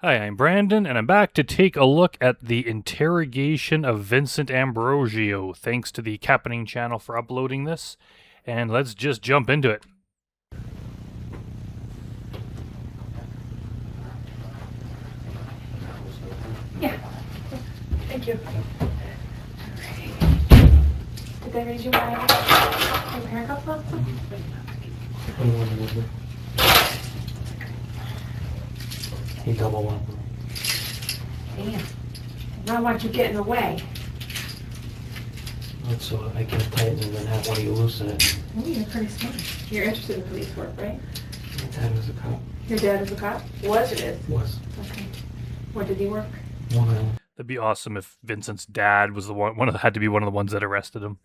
Hi, I'm Brandon, and I'm back to take a look at the interrogation of Vincent Ambrosio. Thanks to the Cappening channel for uploading this, and let's just jump into it. Yeah. Thank you. Did they raise you by your parent couple? He double one. Damn. I don't want you getting away. That's so I can tighten and then have one of you loosen it. Oh, you're pretty smart. You're interested in police work, right? My dad was a cop. Your dad is a cop? Was or is? Was. Okay. Where did he work? Long Island. That'd be awesome if Vincent's dad was the one had to be one of the ones that arrested him.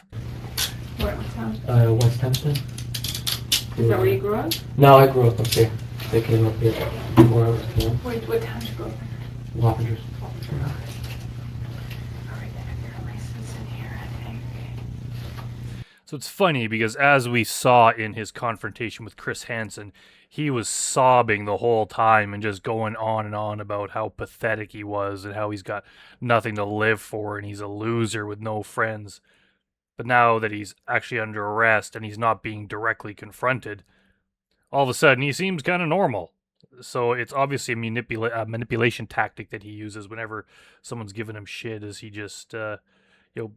Where in town? West Hampton. Is that where you grew up? No, I grew up up here. They came up here before I was born. What town did you grow up in? Wappingers. All right, I have your license in here, I think. So it's funny because as we saw in his confrontation with Chris Hansen, he was sobbing the whole time and just going on and on about how pathetic he was and how he's got nothing to live for and he's a loser with no friends. But now that he's actually under arrest and he's not being directly confronted, all of a sudden he seems kind of normal. So it's obviously a manipulation tactic that he uses whenever someone's giving him shit, is he just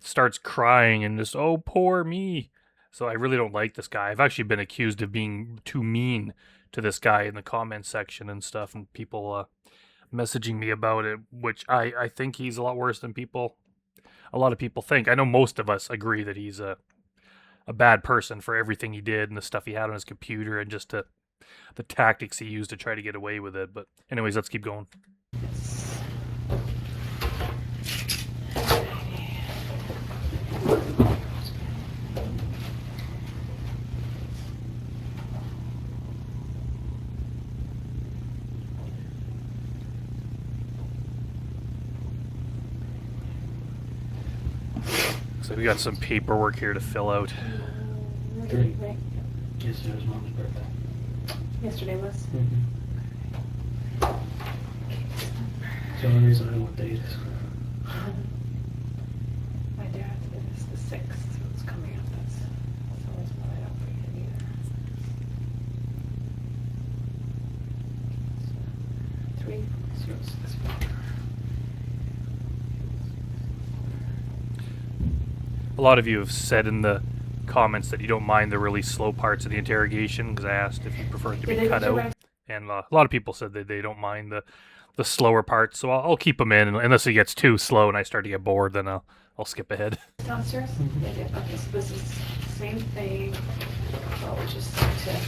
starts crying and just, oh, poor me. So I really don't like this guy. I've actually been accused of being too mean to this guy in the comment section and stuff, and people messaging me about it, which I think he's a lot worse than a lot of people think. I know most of us agree that he's a bad person for everything he did and the stuff he had on his computer and just the tactics he used to try to get away with it. But anyways, let's keep going. So we got some paperwork here to fill out. Right. Yesterday was Mom's birthday. Yesterday was? Mm-hmm. It's the only reason I know what date it is. My dad is the 6th, so it's coming up. That's always what I don't forget either. 3, so it's this week. A lot of you have said in the comments that you don't mind the really slow parts of the interrogation, because I asked if you prefer it to be cut out. And a lot of people said that they don't mind the slower parts, so I'll keep them in unless it gets too slow and I start to get bored. Then I'll skip ahead. Downstairs? Yeah, yeah. Okay, so this is the same thing. Well, we just to,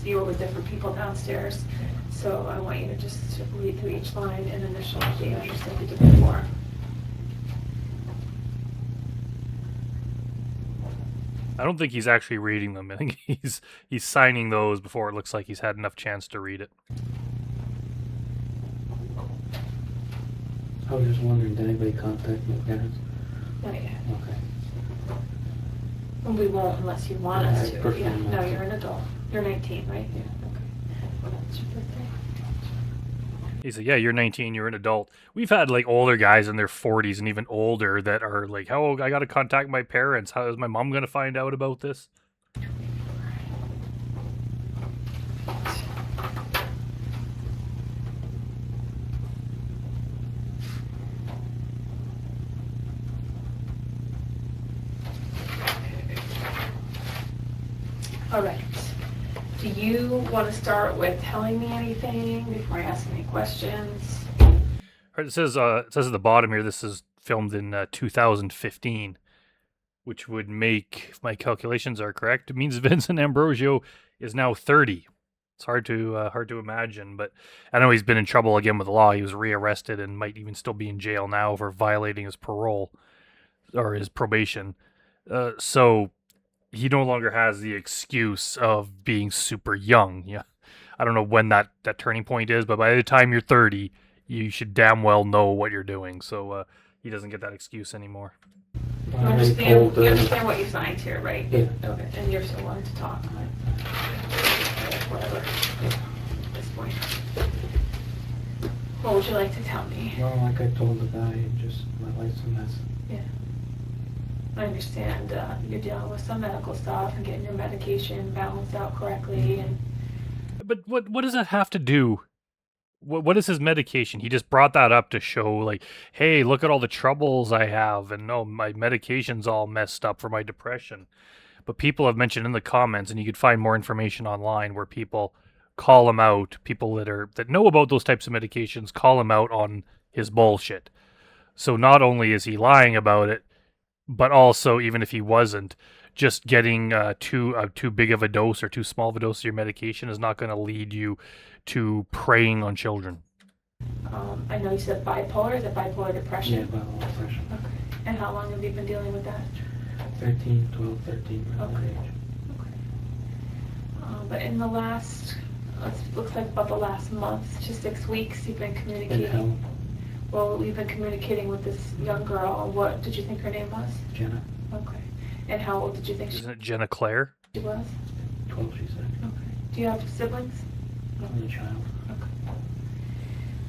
you were with different people downstairs. So I want you to just read through each line and initial what you understood you did before. I don't think he's actually reading them. I think he's signing those before it looks like he's had enough chance to read it. I was just wondering, did anybody contact my parents? Not yet. Okay. And we won't unless you want Yeah, us I to. prefer Yeah. not No, to. you're an adult. You're 19, right? Yeah. Okay. Well, that's your birthday. He said, yeah, you're 19, you're an adult. We've had like older guys in their 40s and even older that are like, oh, I got to contact my parents. How is my mom going to find out about this? All right. Do you want to start with telling me anything before I ask any questions? All right, it says at the bottom here, this is filmed in 2015, which would make, if my calculations are correct, it means Vincent Ambrosio is now 30. It's hard to imagine, but I know he's been in trouble again with the law. He was rearrested and might even still be in jail now for violating his parole or his probation. So he no longer has the excuse of being super young. Yeah, I don't know when that turning point is, but by the time you're 30, you should damn well know what you're doing. So he doesn't get that excuse anymore. You understand what you signed here, right? Yeah. Okay. And you're still willing to talk, right? Whatever. At this point. What would you like to tell me? Well, like I told the guy, just my life's a mess. Yeah. I understand you're dealing with some medical stuff and getting your medication balanced out correctly. And But what does that have to do? What is his medication? He just brought that up to show, like, hey, look at all the troubles I have, and no, my medication's all messed up for my depression. But people have mentioned in the comments, and you could find more information online where people call him out. People that know about those types of medications call him out on his bullshit. So not only is he lying about it, but also, even if he wasn't, just getting too big of a dose or too small of a dose of your medication is not going to lead you to preying on children. I know you said bipolar. Is it bipolar Yeah, depression? bipolar depression. Okay. And how long have you been dealing with that? 13, 12, 13, around that Okay. age. Okay. But in the last, looks like about the last month to 6 weeks, you've been In communicating. hell, Well, we've been communicating with this young girl. What did you think her name was? Jenna, Okay. And how old did you think Isn't it Jenna Claire? she was? 12, she said. Okay. Do you have siblings? Only child. Okay.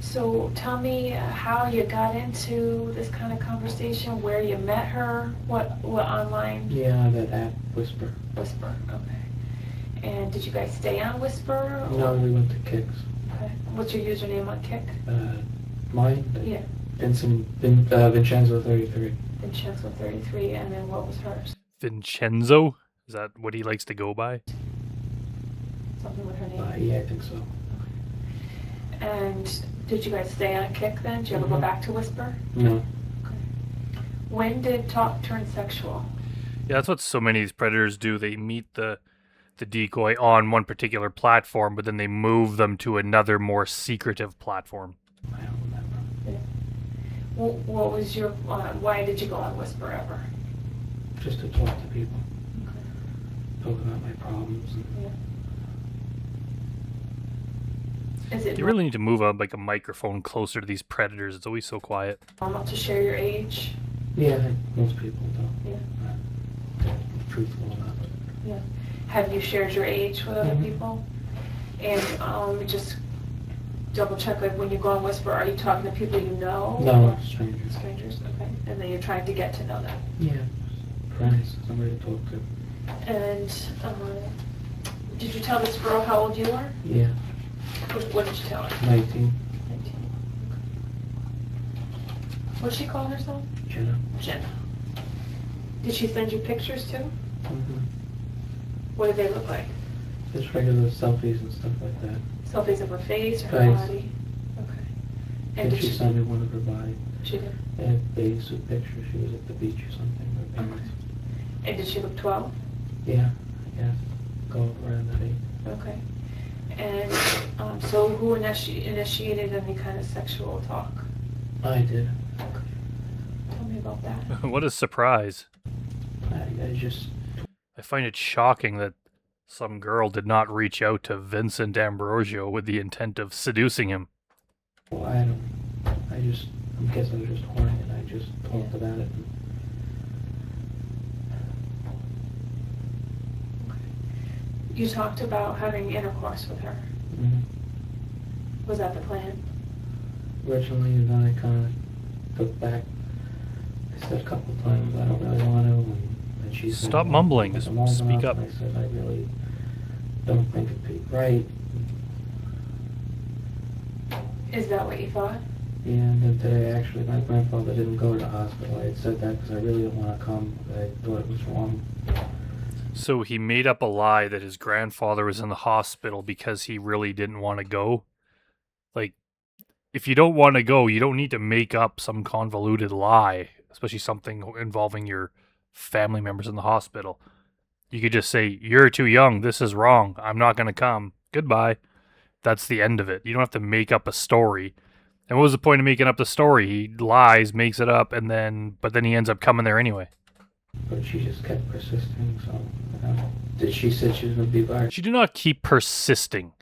So tell me how you got into this kind of conversation, where you met her, what online Yeah, that app, Whisper. Whisper. Okay. And did you guys stay on Whisper? No, we went to Kicks. Okay. What's your username on Kick? Mine? Yeah. Vincenzo 33. Vincenzo 33, and then what was hers? Vincenzo? Is that what he likes to go by? Something with her name. Yeah, I think so. And did you guys stay on Kick then? Did you ever go Mhm. back to Whisper? No. Okay. When did talk turn sexual? Yeah, that's what so many of these predators do. They meet the decoy on one particular platform, but then they move them to another more secretive platform. I don't remember. What was your, why did you go on Whisper ever? Just to talk to people, talk about my problems. And Is it You really need to move a microphone closer to these predators. It's always so quiet. normal to share your age? yeah, I think most people don't. Yeah. Truthful enough. Yeah. Have you shared your age with other Mhm. people? And just double check, like when you go on Whisper, are you talking to people you know? No, strangers. Strangers, okay. And then you're trying to get to know them. Yeah, friends, somebody to talk to. And did you tell this girl how old you are? Yeah, What did you tell her? 19. 19. What'd she call herself? Jenna. Jenna. Did she send you pictures too? Mm-hmm. What did they look like? Just regular selfies and stuff like that. Selfies of her face or her Face. body? Okay. And And did she she sent me one of her body. She did. And a bathing suit picture. She was at the beach or something with her parents. And did she look 12? Yeah, I guess. Go around that age. Okay. And so who initiated any kind of sexual talk? I did. Okay. Tell me about that. What a surprise. I just, I find it shocking that some girl did not reach out to Vincent Ambrosio with the intent of seducing him. well, I guess I was just horny and I just talked about it. You talked about having intercourse with her. Mm-hmm. Was that the plan? Originally, and then I kind of took back. I said a couple times I don't really want to, and she said, Stop "Well, mumbling, at just the moment," speak up. And I said, I really don't think it'd be right. Is that what you thought? Yeah, and then today, actually, my grandfather didn't go to the hospital. I had said that because I really didn't want to come. I thought it was wrong. So he made up a lie that his grandfather was in the hospital because he really didn't want to go. Like, if you don't want to go, you don't need to make up some convoluted lie, especially something involving your family members in the hospital. You could just say, "You're too young. This is wrong. I'm not going to come. Goodbye." That's the end of it. You don't have to make up a story. And what was the point of making up the story? He lies, makes it up, but then he ends up coming there anyway. But she just kept persisting, so she said she was going to be by. You do not keep persisting.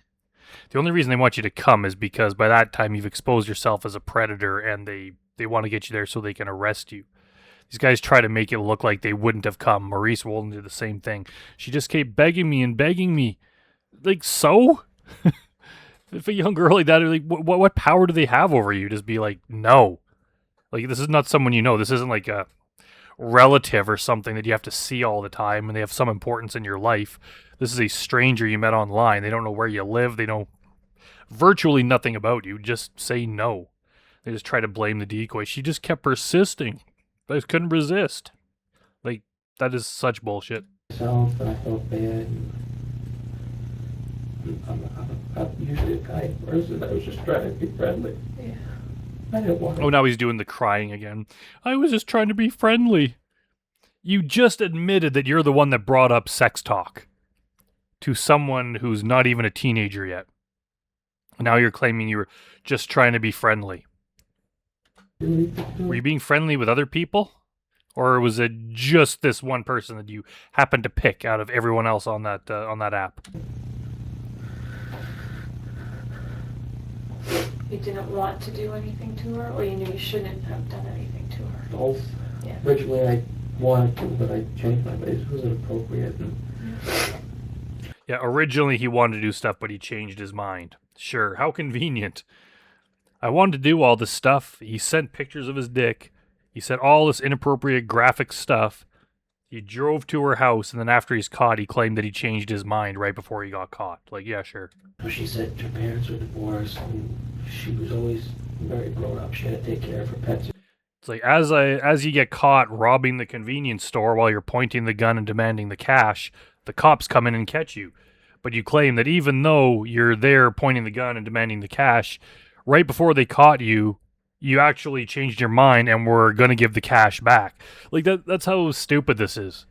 The only reason they want you to come is because by that time you've exposed yourself as a predator and they want to get you there so they can arrest you. These guys try to make it look like they wouldn't have come. Maurice Walden did the same thing. She just kept begging me and begging me. Like, so? If a young girl like that, like, what power do they have over you? Just be like, no. Like, this is not someone you know. This isn't like a relative or something that you have to see all the time and they have some importance in your life. This is a stranger you met online. They don't know where you live. They know virtually nothing about you. Just say no. They just try to blame the decoy. She just kept persisting. I just couldn't resist. Like, that is such bullshit. Myself, and I felt bad. And I'm usually a kind person. I was just trying to be friendly. Yeah. I didn't want to. Oh, now he's doing the crying again. I was just trying to be friendly. You just admitted that you're the one that brought up sex talk to someone who's not even a teenager yet. Now you're claiming you were just trying to be friendly. Were you being friendly with other people? Or was it just this one person that you happened to pick out of everyone else on that app? You didn't want to do anything to her, or you knew you shouldn't have done anything to her? Both. Yeah. Originally, I wanted to, but I changed my ways. It wasn't appropriate. Yeah, originally he wanted to do stuff, but he changed his mind. Sure, how convenient. I wanted to do all this stuff. He sent pictures of his dick. He said all this inappropriate graphic stuff. He drove to her house, and then after he's caught, he claimed that he changed his mind right before he got caught. Like, yeah, sure. She said her parents were divorced, and she was always very grown up. She had to take care of her pets. It's like, as you get caught robbing the convenience store while you're pointing the gun and demanding the cash, the cops come in and catch you. But you claim that even though you're there pointing the gun and demanding the cash, right before they caught you, you actually changed your mind and were going to give the cash back. Like, that's how stupid this is.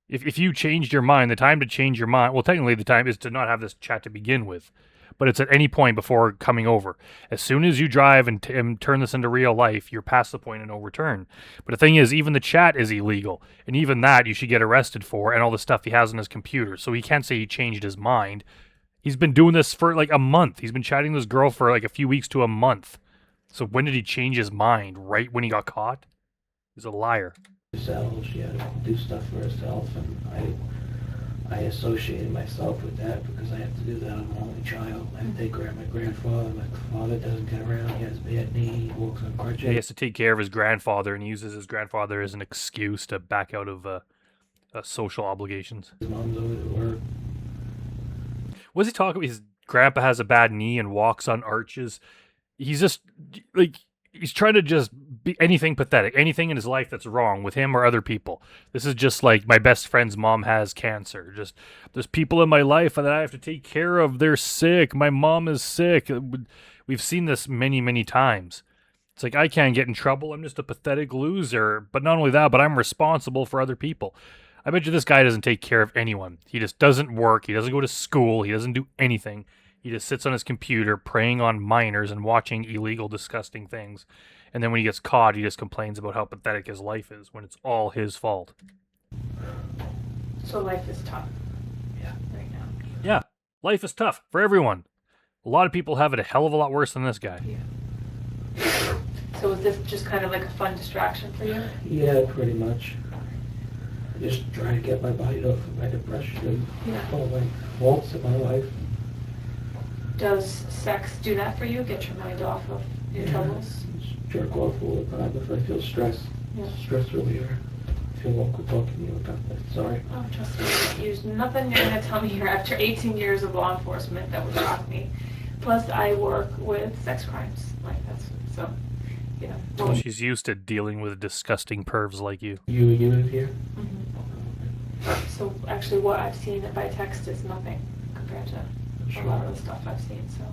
If you changed your mind, the time to change your mind, well, technically the time is to not have this chat to begin with, but it's at any point before coming over. As soon as you drive and turn this into real life, you're past the point of no return. But the thing is, even the chat is illegal, and even that you should get arrested for, and all the stuff he has on his computer. So he can't say he changed his mind. He's been doing this for like a month. He's been chatting this girl for like a few weeks to a month. So when did he change his mind? Right when he got caught? He's a liar. She had to do stuff for herself, and I associated myself with that because I have to do that. I'm an only child. I have to take care of my grandfather. My father doesn't get around. He has a bad knee. He walks on crutches. He has to take care of his grandfather, and he uses his grandfather as an excuse to back out of social obligations. His mom's always at work. Was he talking about his grandpa has a bad knee and walks on arches? He's just, like, he's trying to just be anything pathetic, anything in his life that's wrong with him or other people. This is just like my best friend's mom has cancer. Just, there's people in my life that I have to take care of. They're sick. My mom is sick. We've seen this many, many times. It's like, I can't get in trouble. I'm just a pathetic loser. But not only that, but I'm responsible for other people. I bet you this guy doesn't take care of anyone. He just doesn't work. He doesn't go to school. He doesn't do anything. He just sits on his computer preying on minors and watching illegal, disgusting things. And then when he gets caught, he just complains about how pathetic his life is when it's all his fault. So life is tough. Yeah. Right now. Yeah, life is tough for everyone. A lot of people have it a hell of a lot worse than this guy. Yeah. So was this just kind of like a fun distraction for you? Yeah, pretty much. Just trying to get my body off of my depression and all my faults in my life. Does sex do that for you? Get your mind off of your troubles? Just jerk off all the time if I feel stress. Yeah. Stress reliever. I feel awkward talking to you about that. Sorry. Oh, trust me. There's nothing you're going to tell me here after 18 years of law enforcement that would shock me. Plus, I work with sex crimes. Like, that's, so, you know. Well, she's used to dealing with disgusting pervs like you. You live here? Mm-hmm. So, actually, what I've seen by text is nothing compared to a lot of the stuff I've seen. So,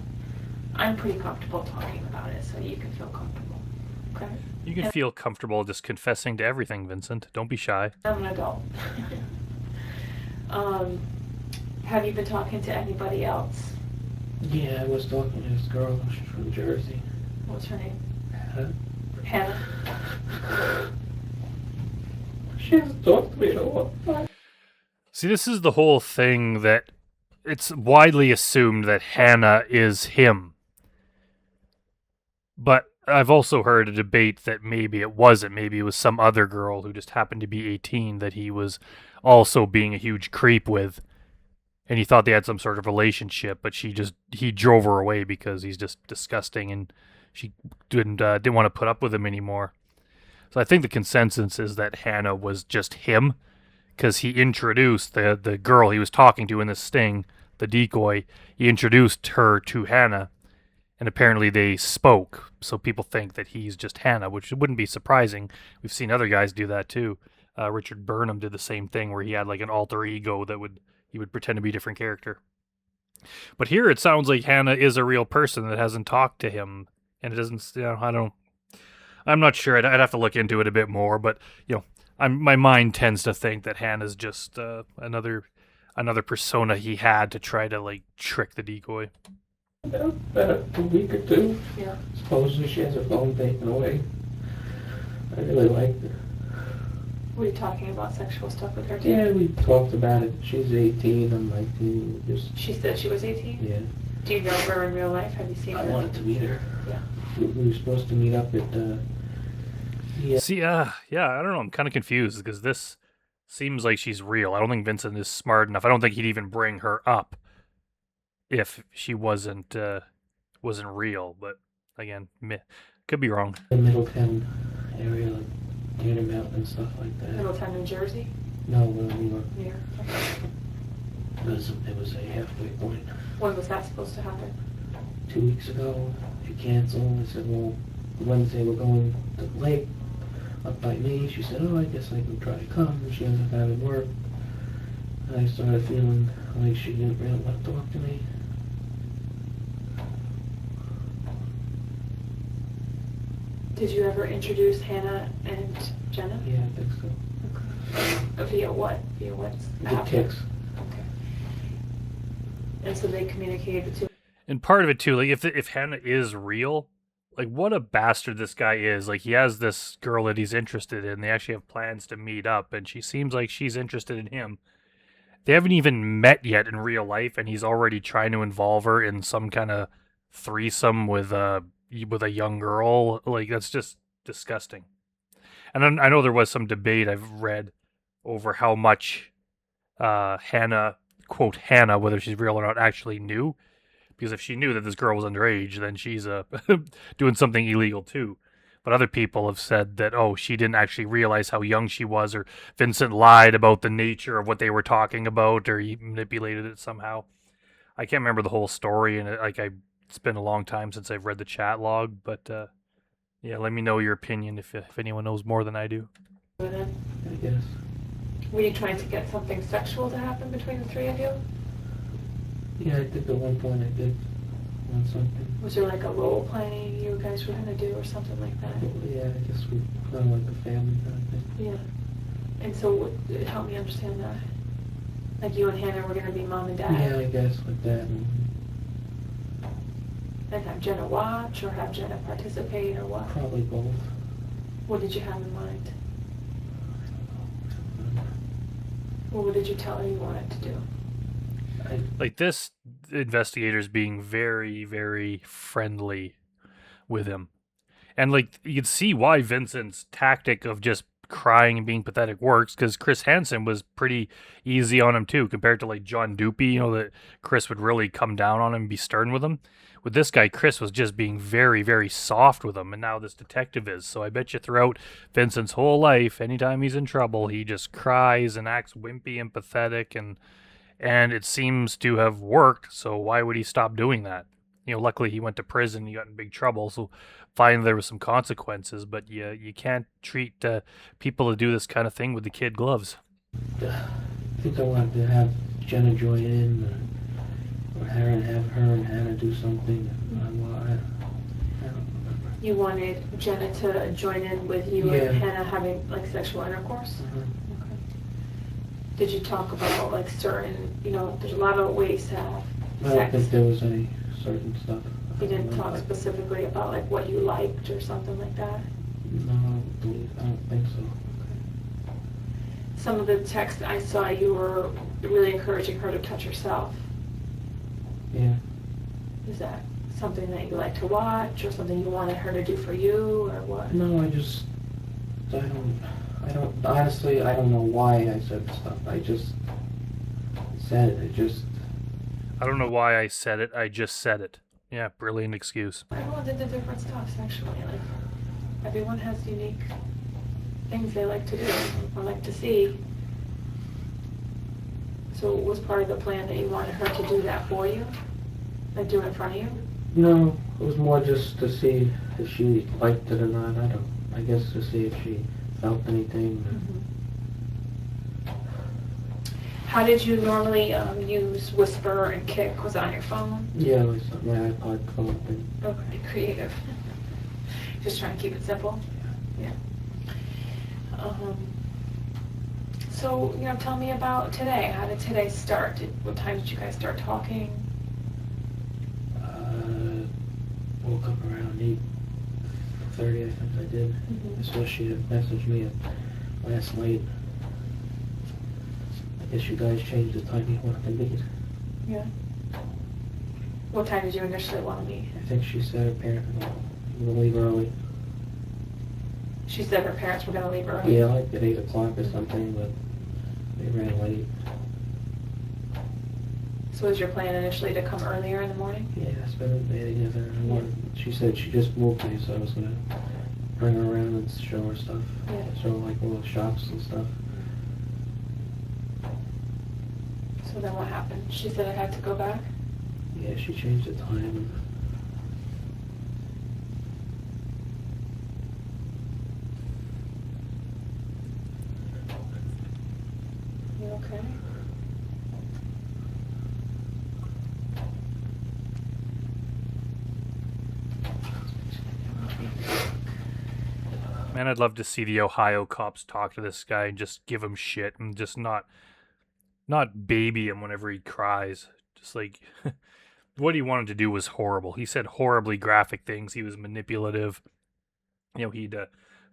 I'm pretty comfortable talking about it, so you can feel comfortable. Okay? You can feel comfortable just confessing to everything, Vincent. Don't be shy. I'm an adult. Have you been talking to anybody else? Yeah, I was talking to this girl. She's from Jersey. What's her name? Hannah. Hannah. She hasn't talked to me in a long time. See, this is the whole thing that it's widely assumed that Hannah is him. But I've also heard a debate that maybe it wasn't. Maybe it was some other girl who just happened to be 18 that he was also being a huge creep with. and he thought they had some sort of relationship, but he drove her away because he's just disgusting, and she didn't want to put up with him anymore. So I think the consensus is that Hannah was just him, because he introduced the girl he was talking to in this sting, the decoy. He introduced her to Hannah, and apparently they spoke. So people think that he's just Hannah, which wouldn't be surprising. We've seen other guys do that too. Richard Burnham did the same thing, where he had like an alter ego that he would pretend to be a different character. But here it sounds like Hannah is a real person that hasn't talked to him, and it doesn't. I'm not sure. I'd have to look into it a bit more, but my mind tends to think that Hannah's just another persona he had to try to like trick the decoy. About a week or two. Yeah. Supposedly she has her phone taken away. I really liked it. Were you talking about sexual stuff with her too? Yeah, we talked about it. She's 18, I'm 19. Just She said she was 18? yeah. Do you know her in real life? Have you seen I her? wanted to meet her. Yeah. We were supposed to meet up at yeah. See, yeah, I don't know. I'm kind of confused because this seems like she's real. I don't think Vincent is smart enough. I don't think he'd even bring her up if she wasn't real. But again, could be wrong. The Middletown area, like near the mountain and stuff like that. Middletown, New Jersey? No, New York. New York. It was a halfway point. When was that supposed to happen? 2 weeks ago, she canceled. I said, well, Wednesday we're going to the lake up by me. She said, oh, I guess I can try to come. She ended up having work. And I started feeling like she didn't really want to talk to me. Did you ever introduce Hannah and Jenna? Yeah, I think so. Okay. Via what? Via what? The text. Okay. And so they communicated to. And part of it too, like if Hannah is real, like what a bastard this guy is. Like he has this girl that he's interested in. They actually have plans to meet up, and she seems like she's interested in him. They haven't even met yet in real life, and he's already trying to involve her in some kind of threesome with a young girl. Like that's just disgusting. And I know there was some debate I've read over how much Hannah, quote Hannah, whether she's real or not, actually knew. Because if she knew that this girl was underage, then she's doing something illegal too. But other people have said that, oh, she didn't actually realize how young she was, or Vincent lied about the nature of what they were talking about, or he manipulated it somehow. I can't remember the whole story, and it's been a long time since I've read the chat log. But yeah, let me know your opinion if anyone knows more than I do. I guess. Were you trying to get something sexual to happen between the three of you? Yeah, I think at one point I did want something. Was there like a role playing you guys were going to do or something like that? Yeah, I guess we kind of like a family kind of thing. Yeah. And so help me understand that. Like you and Hannah were going to be mom and dad? Yeah, I guess like that. And have Jenna watch or have Jenna participate or what? Probably both. What did you have in mind? I don't know. Well, what did you tell her you wanted to do? Like this investigator's being very, very friendly with him. And like you could see why Vincent's tactic of just crying and being pathetic works, because Chris Hansen was pretty easy on him too, compared to like John Dupey, that Chris would really come down on him and be stern with him. With this guy, Chris was just being very, very soft with him, and now this detective is. So I bet you throughout Vincent's whole life, anytime he's in trouble, he just cries and acts wimpy and pathetic, and it seems to have worked, so why would he stop doing that? Luckily he went to prison, he got in big trouble, so finally there was some consequences, but you can't treat people to do this kind of thing with the kid gloves. I think I wanted to have Jenna join in, or have her and Hannah do something. I don't remember. You wanted Jenna to join in with you Yeah. and Hannah having like sexual intercourse? Uh-huh. Did you talk about like certain, there's a lot of ways to have I don't sex? think there was any certain stuff. You didn't talk specifically about like what you liked or something like that? No, I don't think so. Some of the text I saw, you were really encouraging her to touch herself. Yeah. Is that something that you like to watch or something you wanted her to do for you or what? No, honestly, I don't know why I said the stuff. I just said it. I don't know why I said it. I just said it. Yeah, brilliant excuse. Everyone did the different stuff, actually. Like, everyone has unique things they like to do or like to see. So was part of the plan that you wanted her to do that for you? Like do it in front of you? No, it was more just to see if she liked it or not. I guess to see if she felt anything. How did you normally use Whisper and Kick? Was it on your phone? Yeah, it was my iPod phone thing. Okay, creative. Just trying to keep it simple. Yeah. So, tell me about today. How did today start? What time did you guys start talking? Woke up around 8:30, I think I did. So she had messaged me last night. I guess you guys changed the time you wanted to meet. Yeah. What time did you initially want to meet? I think she said her parents were going to leave early. She said her parents were going to leave early? Yeah, like at 8 o'clock or something, but they ran late. So was your plan initially to come earlier in the morning? Yeah, spend the day together. She said she just moved me, so I was going to bring her around and show her stuff. Yeah. Show her like little shops and stuff. So then what happened? She said I had to go back? Yeah, she changed the time. You okay? Man, I'd love to see the Ohio cops talk to this guy and just give him shit and just not baby him whenever he cries. Just like what he wanted to do was horrible. He said horribly graphic things. He was manipulative. He'd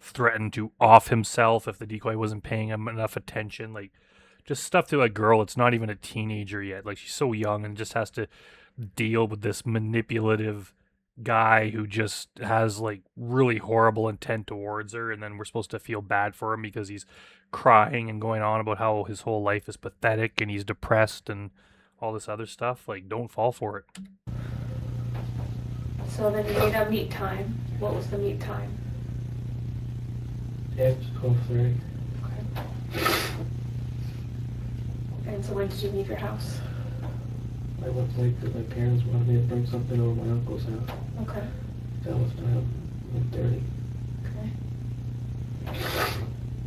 threaten to off himself if the decoy wasn't paying him enough attention. Like just stuff to a girl. It's not even a teenager yet. Like she's so young and just has to deal with this manipulative guy who just has like really horrible intent towards her, and then we're supposed to feel bad for him because he's crying and going on about how his whole life is pathetic and he's depressed and all this other stuff. Like, don't fall for it. So then you made a meet time. What was the meet time? After 12:30. Okay. And so when did you leave your house? I left late because my parents wanted me to bring something over my uncle's house. Okay. I left around 1:30. Okay.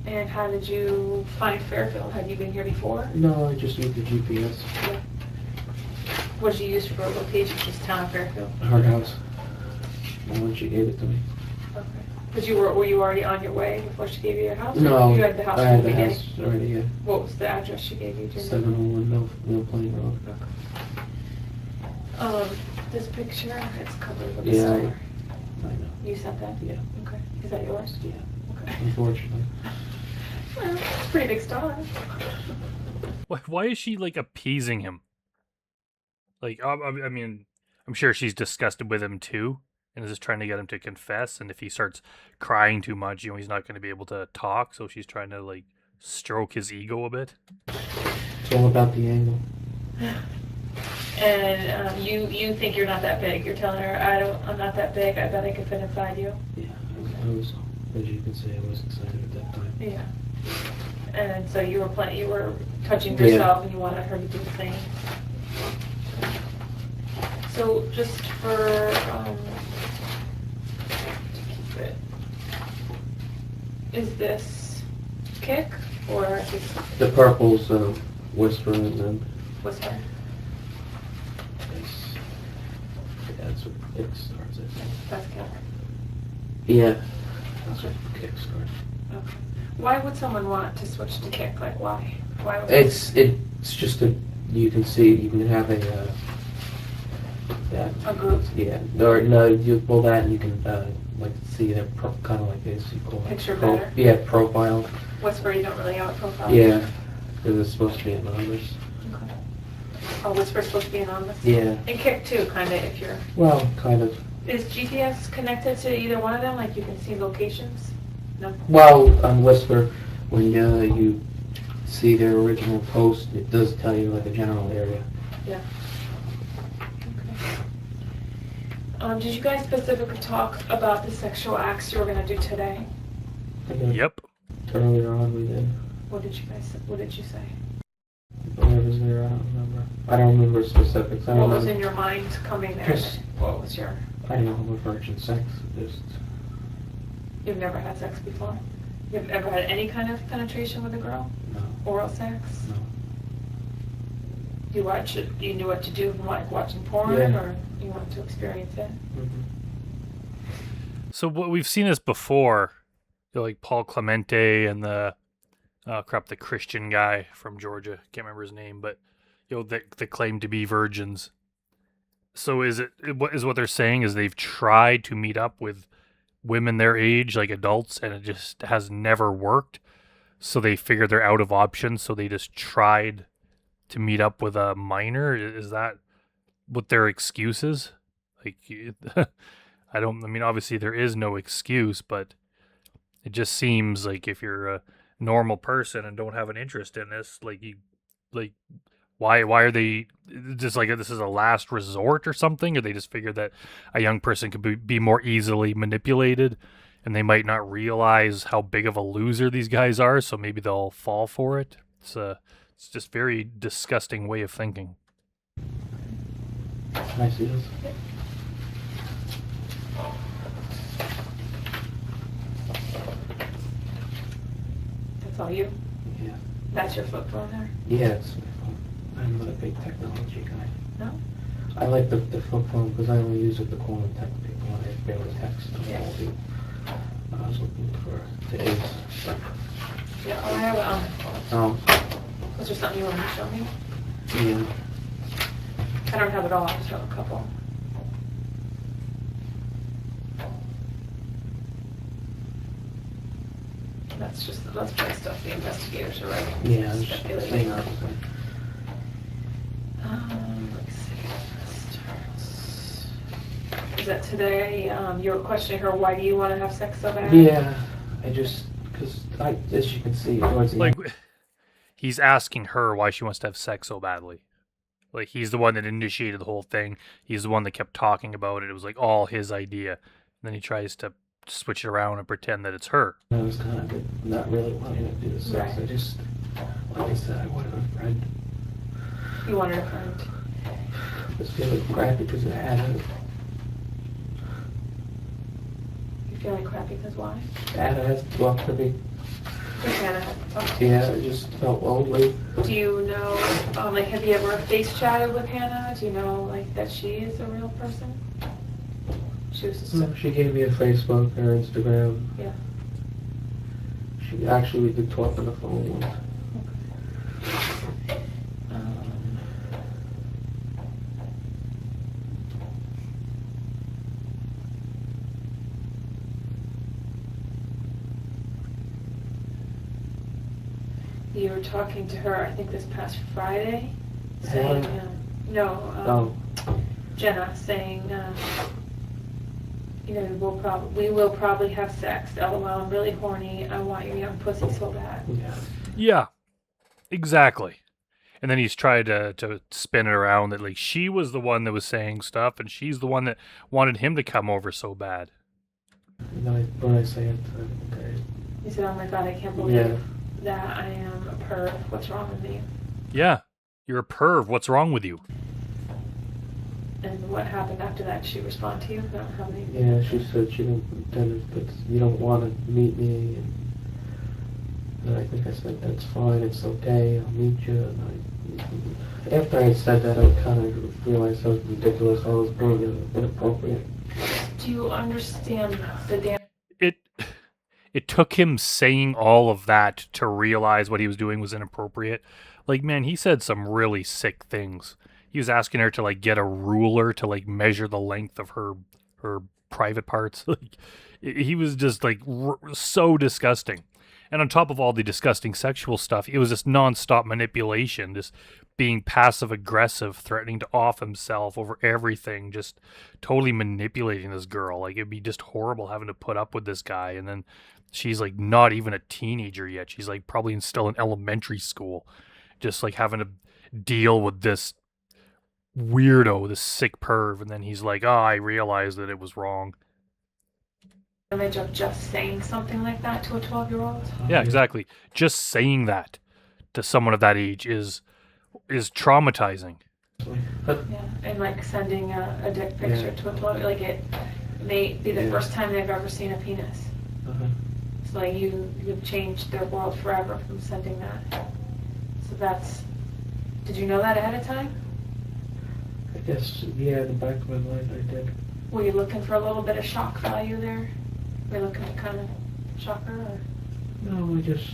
And how did you find Fairfield? Have you been here before? No, I just used the GPS. Yeah. What did you use for a location? Just town of Fairfield? Her house. The one she gave it to me. Okay. But were you already on your way before she gave you your house? No, You had the house I from had the the beginning? house already, yeah. What was the address she gave you? Do you know? 701 Mill Plain Road. This picture, it's covered with a Yeah, star. I know. You sent that? Yeah, Okay. Is that yours? yeah. Okay. Unfortunately. Well, it's a pretty big star. Why is she like appeasing him? Like, I mean, I'm sure she's disgusted with him too, and is just trying to get him to confess. And if he starts crying too much, he's not going to be able to talk. So she's trying to like stroke his ego a bit. It's all about the angle. And you think you're not that big. You're telling her, I'm not that big. I bet I could fit inside you. Yeah, I was, as you can see, I was excited at that time. Yeah. And so you were touching yourself, and you wanted her to do the same. So just for to keep it, is this Kick or is this The purple's Whisper, and then Whisper? that's what Kick starts, I think. That's Kick. Yeah, that's what Kick starts. Okay. Why would someone want to switch to Kick? Like why? Why would It's just you can see, you can have a a group yeah, or no, you pull that and you can like see their kind of like this, you call it Picture better? Yeah, profile. Whisper? You don't really have a profile. Yeah, because it's supposed to be anonymous. Okay. Oh, Whisper's supposed to be anonymous. Yeah. And Kick too, kind of. If you're. Well, kind of. Is GPS connected to either one of them? Like you can see locations? No. Well, on Whisper, when you see their original post, it does tell you like a general area. Yeah. Did you guys specifically talk about the sexual acts you were gonna do today? Yep. Earlier on we did. What did you say? Whatever's there, I don't remember. I don't remember specifics. I What don't was know. in your mind coming there? Just- What was your, I don't know with virgin sex. Just you've never had sex before? You've ever had any kind of penetration with a girl? no, Oral sex? no. You watch it, you knew what to do from like watching porn, Yeah. or you wanted to experience it? Mm-hmm. So what we've seen this before, like Paul Clemente and the the Christian guy from Georgia, can't remember his name, but that claim to be virgins. So what they're saying is they've tried to meet up with women their age, like adults, and it just has never worked. So they figured they're out of options, so they just tried to meet up with a minor. Is that what their excuse is? Like, I mean, obviously there is no excuse, but it just seems like if you're a normal person and don't have an interest in this, like, why are they just like this is a last resort or something? Or they just figure that a young person could be more easily manipulated, and they might not realize how big of a loser these guys are, so maybe they'll fall for it. It's just very disgusting way of thinking. Can I see this? That's all you? Yeah. That's your flip phone there? Yeah, it's my phone. I'm not a big technology guy. No? I like the flip phone because I only use it to call and text people when I barely text. Yeah. I was looking for today's stuff. Yeah, oh, I have Oh, was there something you wanted to show me? yeah. I don't have it all, I just have a couple. That's my stuff the investigators are writing. Yeah, I'm just Speculating. saying that. Let's see. Starts. Is that today? You were questioning her, why do you want to have sex so bad? Yeah, because as you can see, towards the Like, end, he's asking her why she wants to have sex so badly. Like, he's the one that initiated the whole thing. He's the one that kept talking about it. It was like all his idea. And then he tries to switch it around and pretend that it's her. I was kind of not really wanting to do the sex. Right. I just, like I said, I wanted a friend. You wanted a friend. I was feeling crappy because I had it. You feeling crappy because why? Anna has talked to me. Because Hannah had talked to you. Yeah, I just felt lonely. Do you know, like, have you ever face chatted with Hannah? Do you know, like, that she is a real person? She was just So she gave me a Facebook or Instagram. yeah. She actually, we did talk on the phone once. You were talking to her, I think this past Friday, saying, Jenna, saying, we will probably have sex. LOL, I'm really horny. I want your young pussy so bad. Yeah. Yeah, exactly. And then he's tried to spin it around that like she was the one that was saying stuff, and she's the one that wanted him to come over so bad. And then when I say it, okay. He said, oh my God, I can't believe that I am a perv. What's wrong with me? Yeah, you're a perv. What's wrong with you? And what happened after that? Did she respond to you? I don't have any. Yeah, she said she didn't, but you don't want to meet me. And I think I said, that's fine, it's okay, I'll meet you. And after I said that, I kind of realized how ridiculous I was being inappropriate. Do you understand the damn? It took him saying all of that to realize what he was doing was inappropriate. Like, man, he said some really sick things. He was asking her to like get a ruler to like measure the length of her private parts. Like, he was just like so disgusting. And on top of all the disgusting sexual stuff, it was just nonstop manipulation, just being passive aggressive, threatening to off himself over everything, just totally manipulating this girl. Like, it'd be just horrible having to put up with this guy. And then she's like not even a teenager yet. She's like probably still in elementary school, just like having to deal with this weirdo, this sick perv, and then he's like, oh, I realized that it was wrong. Image of just saying something like that to a 12-year-old. Yeah, exactly. Just saying that to someone of that age is traumatizing. Yeah, and like sending a dick picture to a 12, like it may be the first time they've ever seen a penis. So like you've changed their world forever from sending that. So that's. Did you know that ahead of time? I guess, yeah, in the back of my mind I did. Were you looking for a little bit of shock value there? Were you looking to kind of shock her? Or? No, I just,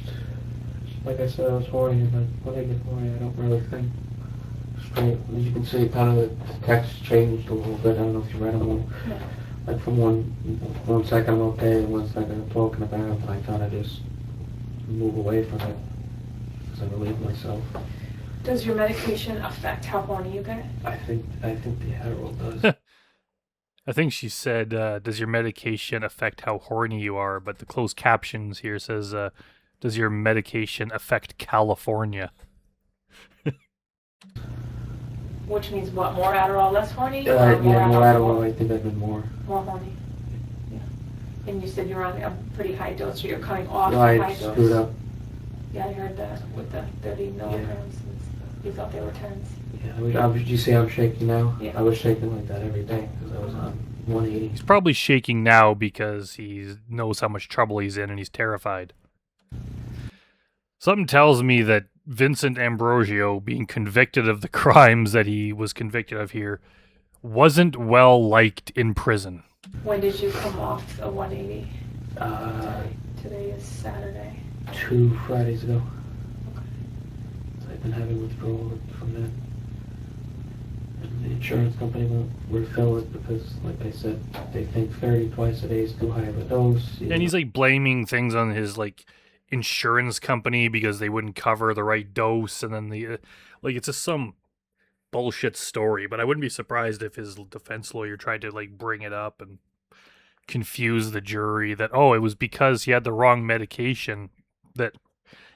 like I said, I was horny, but when I get horny, I don't really think straight. As you can see, kind of the text changed a little bit. I don't know if you read them all. Yeah. Like from one second I'm okay, and 1 second I'm talking about it, I kind of just move away from it because I relieve myself. Does your medication affect how horny you get? I think the Adderall does. I think she said, does your medication affect how horny you are? But the closed captions here says, does your medication affect California? Which means what? More Adderall, less horny? Yeah, more Adderall. I think I've been more. More horny. Yeah. And you said you're on a pretty high dose, so you're coming off No, the I high dose. screwed up. Yeah, I heard that with the 30 milligrams. You thought they were 10s. Yeah, did you see I'm shaking now? Yeah. I was shaking like that every day because I was on 180. He's probably shaking now because he knows how much trouble he's in and he's terrified. Something tells me that Vincent Ambrosio, being convicted of the crimes that he was convicted of here, wasn't well liked in prison. When did you come off a 180? Today is Saturday. 2 Fridays ago. Okay. So I've been having withdrawal from that. And the insurance company won't refill it because, like I said, they think 30 twice a day is too high of a dose. And he's like blaming things on his like insurance company because they wouldn't cover the right dose, and then the like it's just some bullshit story. But I wouldn't be surprised if his defense lawyer tried to like bring it up and confuse the jury that, oh, it was because he had the wrong medication that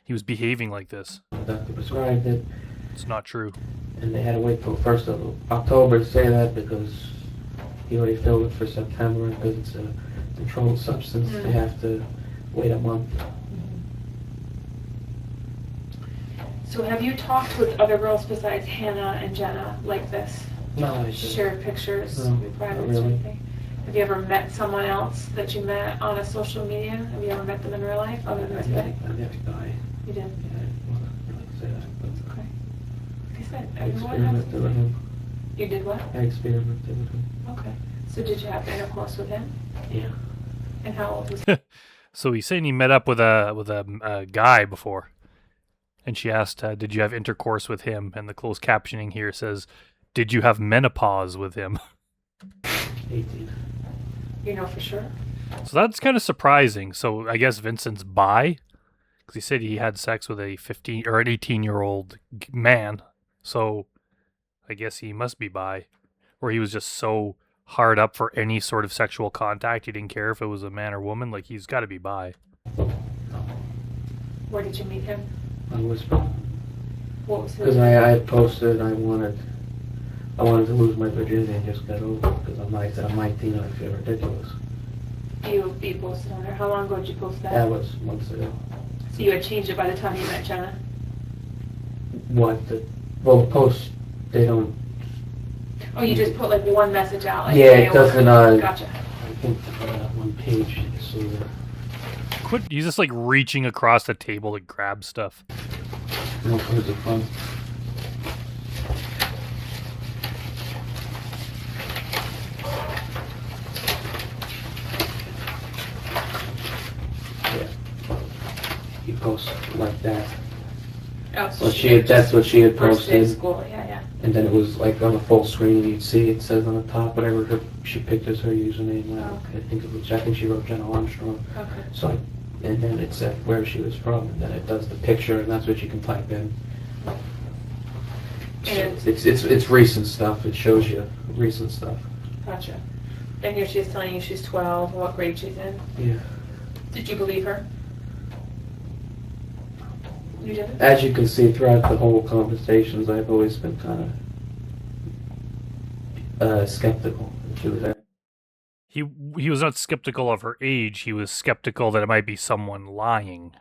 he was behaving like this. The doctor prescribed it, It's not true. and they had to wait till 1st of October to say that because he already filled it for September, and because it's a controlled substance, they have to wait a month. So have you talked with other girls besides Hannah and Jenna like this? No, I just Shared pictures, No, your privates, not really. or anything? Have you ever met someone else that you met on a social media? Have you ever met them in real life other than this guy? I met a guy. You did? Yeah, I don't really say that, but Okay. Like I said, I everyone has. experimented with him. You did what? I experimented with him. Okay. So did you have intercourse with him? Yeah. And how old was he? So he's saying he met up with a guy before, and she asked, "Did you have intercourse with him?" And the closed captioning here says, "Did you have menopause with him?" 18. You know for sure? So that's kind of surprising. So I guess Vincent's bi, because he said he had sex with a 15 or an 18-year-old man. So I guess he must be bi, or he was just so hard up for any sort of sexual contact he didn't care if it was a man or woman. Like, he's got to be bi. Where did you meet him? On Whisper. What was his? Because I had posted I wanted to lose my virginity and just get over it because I'm 19 and I feel ridiculous. You posted on there. How long ago did you post that? That was months ago. So you had changed it by the time you met Jenna? Well, the posts, they don't, Oh, you just put like one message out? Like, Yeah, hey, it doesn't, Gotcha. I think one page, so Quit. He's just like reaching across the table to grab stuff. no cause of fun. Yeah. You post like that. Oh, so Well, that's what she had first day of posted. school, yeah. And then it was like on the full screen, you'd see it says on the top whatever she picked as her username. Okay. I think she wrote Jenna Armstrong. Okay. So, and then it said where she was from, and then it does the picture, and that's what you can type in. And It's recent stuff. It shows you recent stuff. gotcha. And here she's telling you she's 12, what grade she's in. Yeah. Did you believe her? You didn't? As you can see throughout the whole conversations, I've always been kind of skeptical. She was He was not skeptical of her age. He was skeptical that it might be someone lying.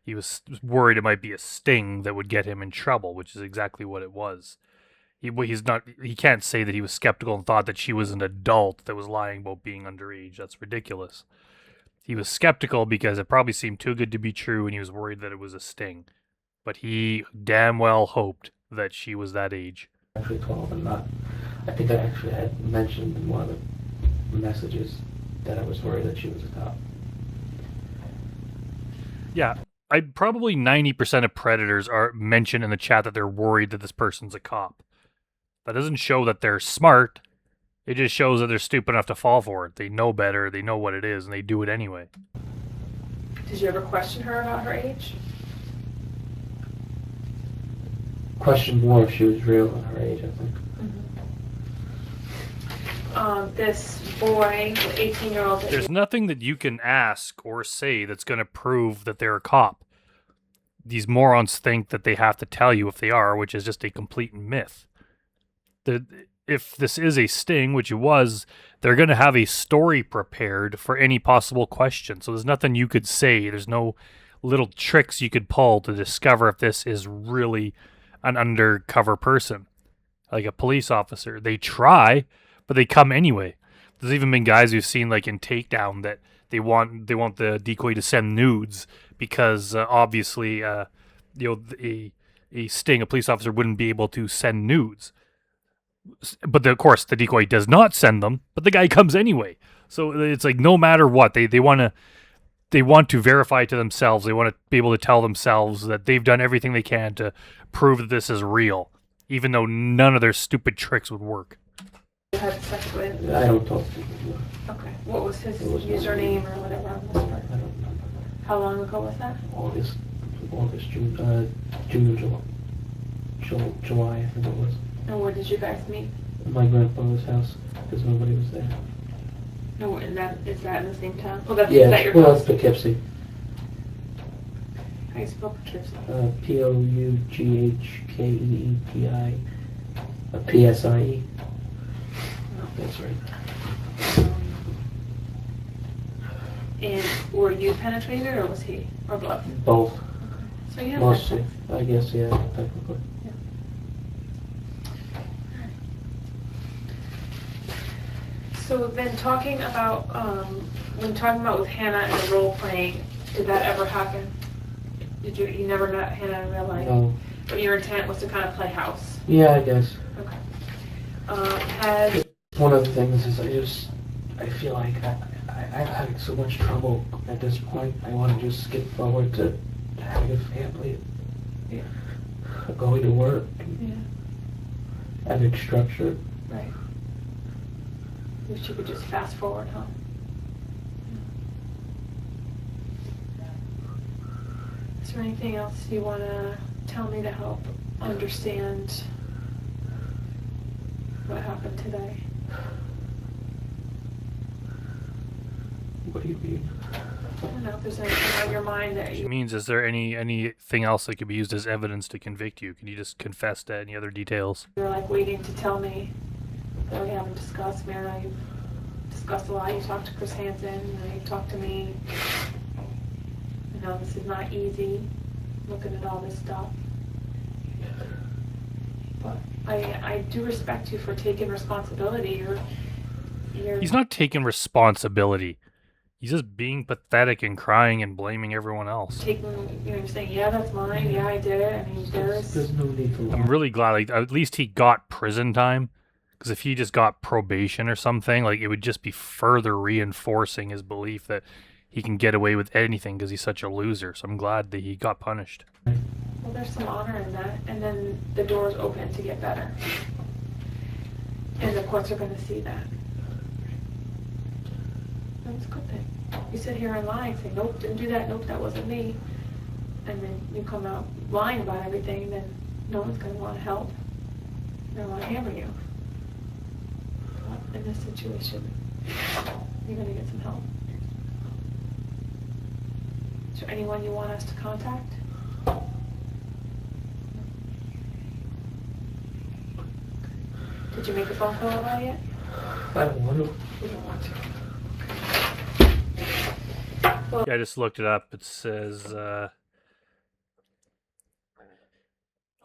He was worried it might be a sting that would get him in trouble, which is exactly what it was. He's not. He can't say that he was skeptical and thought that she was an adult that was lying about being underage. That's ridiculous. He was skeptical because it probably seemed too good to be true, and he was worried that it was a sting. But he damn well hoped that she was that age. actually 12 and not. I think I actually had mentioned in one of the messages that I was worried that she was a cop. Yeah, I'd probably 90% of predators are mentioned in the chat that they're worried that this person's a cop. That doesn't show that they're smart. It just shows that they're stupid enough to fall for it. They know better, they know what it is, and they do it anyway. Did you ever question her about her age? Question more if she was real at her age, I think. This boy, the 18-year-old. There's nothing that you can ask or say that's going to prove that they're a cop. These morons think that they have to tell you if they are, which is just a complete myth. If this is a sting, which it was, they're going to have a story prepared for any possible question. So there's nothing you could say. There's no little tricks you could pull to discover if this is really an undercover person, like a police officer. They try, but they come anyway. There's even been guys we've seen like in Takedown that they want the decoy to send nudes because obviously a sting, a police officer wouldn't be able to send nudes. But of course the decoy does not send them, but the guy comes anyway. So it's like no matter what, they want to verify to themselves. They want to be able to tell themselves that they've done everything they can to prove that this is real, even though none of their stupid tricks would work. You had sex with? I don't talk to people. Okay. What was his username or whatever on this part? I don't remember. How long ago was that? August, June, July, I think it was. And where did you guys meet? At my grandfather's house, because nobody was there. No, and is that in the same town? Well, is Yeah, that your well, house? that's Poughkeepsie. How do you spell Poughkeepsie? Poughkeepie, PSIE. That's right. And were you penetrated or was he? Or both? Both. So you had Mostly, sex. I guess, yeah, technically. So then talking about, when talking about with Hannah and the role playing, did that ever happen? You never met Hannah in real life? No. But your intent was to kind of play house? Yeah, I guess. Okay. One of the things is I feel like I'm having so much trouble at this point. I want to just skip forward to having a family, going to work, having structure. Right. Wish you could just fast forward, huh? Is there anything else you want to tell me to help understand what happened today? What do you mean? I don't know if there's anything on your mind that She you... means, is there anything else that could be used as evidence to convict you? Can you just confess to any other details? You're like waiting to tell me that we haven't discussed. Mara, you've discussed a lot. You talked to Chris Hansen, you talked to me. You know, this is not easy, looking at all this stuff. But I do respect you for taking responsibility. He's not taking responsibility. He's just being pathetic and crying and blaming everyone else. You're saying, yeah, that's mine. Yeah, I did it. I mean, There's no need to lie. I'm really glad, like, at least he got prison time. Because if he just got probation or something, like, it would just be further reinforcing his belief that he can get away with anything because he's such a loser. So I'm glad that he got punished. Well, there's some honor in that. And then the door's open to get better. And the courts are going to see that. That's a good thing. You sit here and lie and say, nope, didn't do that. Nope, that wasn't me. And then you come out lying about everything, then no one's going to want to help. They're going to want to hammer you. But in this situation, you're going to get some help. Is there anyone you want us to contact? Did you make a phone call at all yet? I don't want to. You don't want to. Yeah, I just looked it up. It says on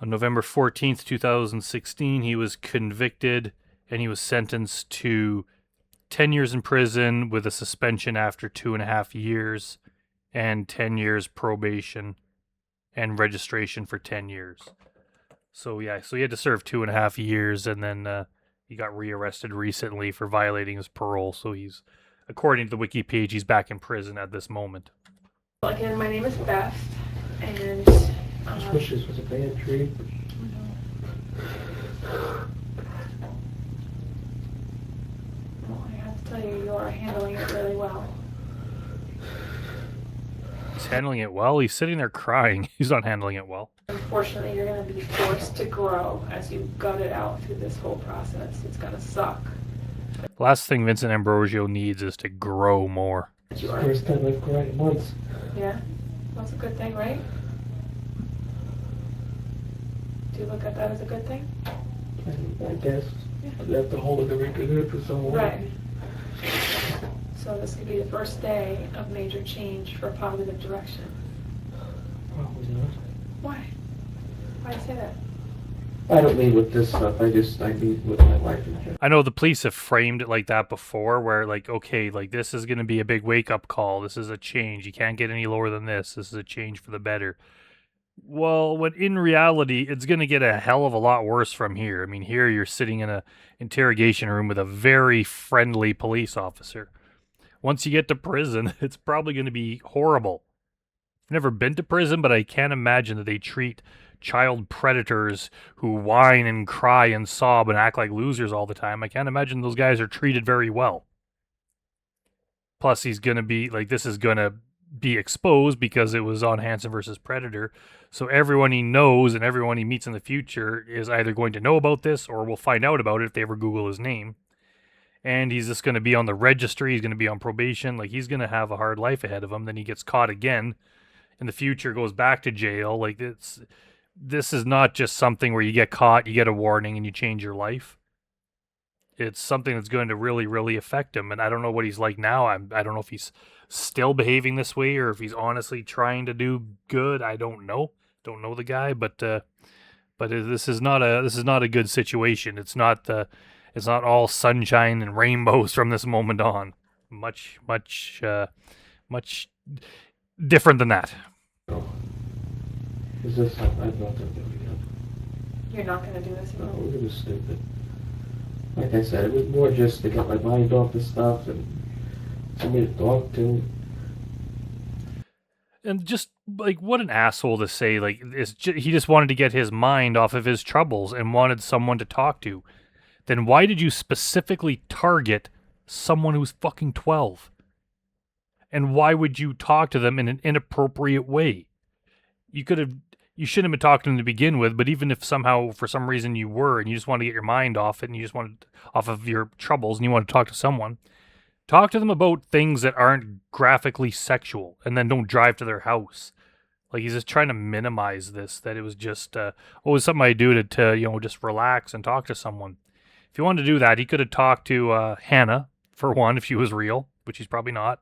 November 14th, 2016, he was convicted and he was sentenced to 10 years in prison with a suspension after 2.5 years and 10 years probation and registration for 10 years. So yeah, so he had to serve 2.5 years, and then he got rearrested recently for violating his parole. So he's, according to the wiki page, he's back in prison at this moment. Again, my name is Beth, and I wish this was a bad tree. well, I have to tell you, you are handling it really well. He's handling it well. He's sitting there crying. He's not handling it well. Unfortunately, you're going to be forced to grow as you gut it out through this whole process. It's going to suck. The last thing Vincent Ambrosio needs is to grow more. It's the first time I've cried in months. Yeah, that's a good thing, right? Do you look at that as a good thing? I guess. I'd have to hold it every for so long. Right. So this could be the first day of major change for positive direction. Probably not. Why? Why do you say that? I don't mean with this stuff. I mean with my life in general. I know the police have framed it like that before, where like, okay, like this is going to be a big wake-up call. This is a change. You can't get any lower than this. This is a change for the better. Well, when in reality, it's going to get a hell of a lot worse from here. I mean, here you're sitting in a interrogation room with a very friendly police officer. Once you get to prison, it's probably going to be horrible. I've never been to prison, but I can't imagine that they treat child predators who whine and cry and sob and act like losers all the time. I can't imagine those guys are treated very well. Plus, he's going to be, like, this is going to be exposed because it was on Hansen versus Predator. So everyone he knows and everyone he meets in the future is either going to know about this or will find out about it if they ever Google his name. And he's just going to be on the registry. He's going to be on probation. Like, he's going to have a hard life ahead of him. Then he gets caught again in the future, goes back to jail. Like, this is not just something where you get caught, you get a warning, and you change your life. It's something that's going to really, really affect him. And I don't know what he's like now. I don't know if he's still behaving this way or if he's honestly trying to do good. I don't know. Don't know the guy, but this is not a good situation. It's not all sunshine and rainbows from this moment on. Much different than that. Is this something I'm not going to do again? You're not going to do this No, again? it was stupid. Like I said, it was more just to get my mind off the stuff and somebody to talk to. And just, like, what an asshole to say, like, he just wanted to get his mind off of his troubles and wanted someone to talk to. Then why did you specifically target someone who's fucking 12? And why would you talk to them in an inappropriate way? You shouldn't have been talking to them to begin with, but even if somehow, for some reason you were, and you just want to get your mind off it, and you just wanted off of your troubles, and you want to talk to someone, talk to them about things that aren't graphically sexual, and then don't drive to their house. Like, he's just trying to minimize this, that it was just, it was something I do to just relax and talk to someone. If he wanted to do that, he could have talked to Hannah, for one, if she was real, which he's probably not.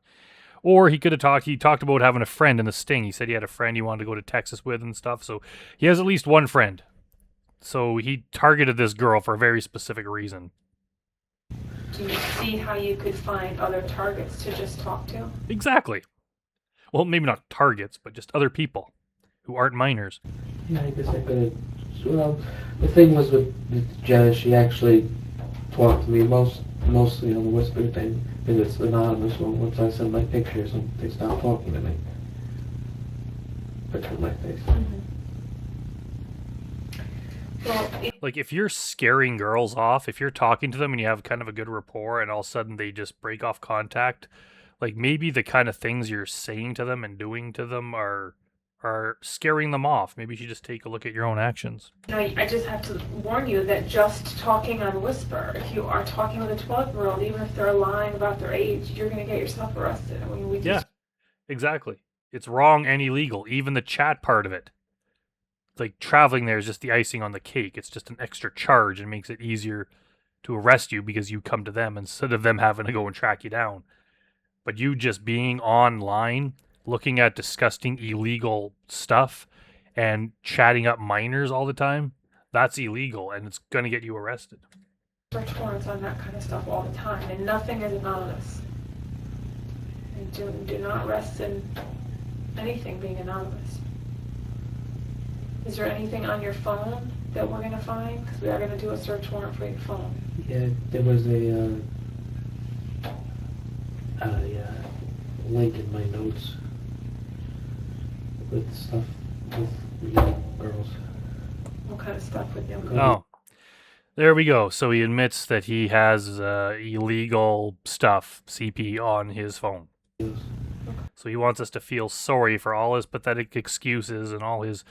Or he talked about having a friend in the sting. He said he had a friend he wanted to go to Texas with and stuff. So he has at least one friend. So he targeted this girl for a very specific reason. Do you see how you could find other targets to just talk to? Exactly. Well, maybe not targets, but just other people who aren't minors. Yeah, I guess I could have. Well, the thing was with Jenna, she actually talked to me mostly on the whisper thing, because it's anonymous. Once I send my pictures, and they stop talking to me. Picture of my face. Mm-hmm. Well, Like, if you're scaring girls off, if you're talking to them and you have kind of a good rapport and all of a sudden they just break off contact, like, maybe the kind of things you're saying to them and doing to them are scaring them off. Maybe you should just take a look at your own actions. I just have to warn you that just talking on whisper, if you are talking with a 12-year-old, even if they're lying about their age, you're going to get yourself arrested. I mean, Yeah, exactly. It's wrong and illegal, even the chat part of it. Like, traveling there is just the icing on the cake. It's just an extra charge and makes it easier to arrest you because you come to them instead of them having to go and track you down. But you just being online, looking at disgusting illegal stuff and chatting up minors all the time, that's illegal and it's going to get you arrested. Search warrants on that kind of stuff all the time, and nothing is anonymous. And do not rest in anything being anonymous. Is there anything on your phone that we're going to find? Because we are going to do a search warrant for your phone. Yeah, there was a link in my notes with stuff with young girls. What kind of stuff with young girls? Oh, there we go. So he admits that he has illegal stuff, CP, on his phone. So he wants us to feel sorry for all his pathetic excuses and all his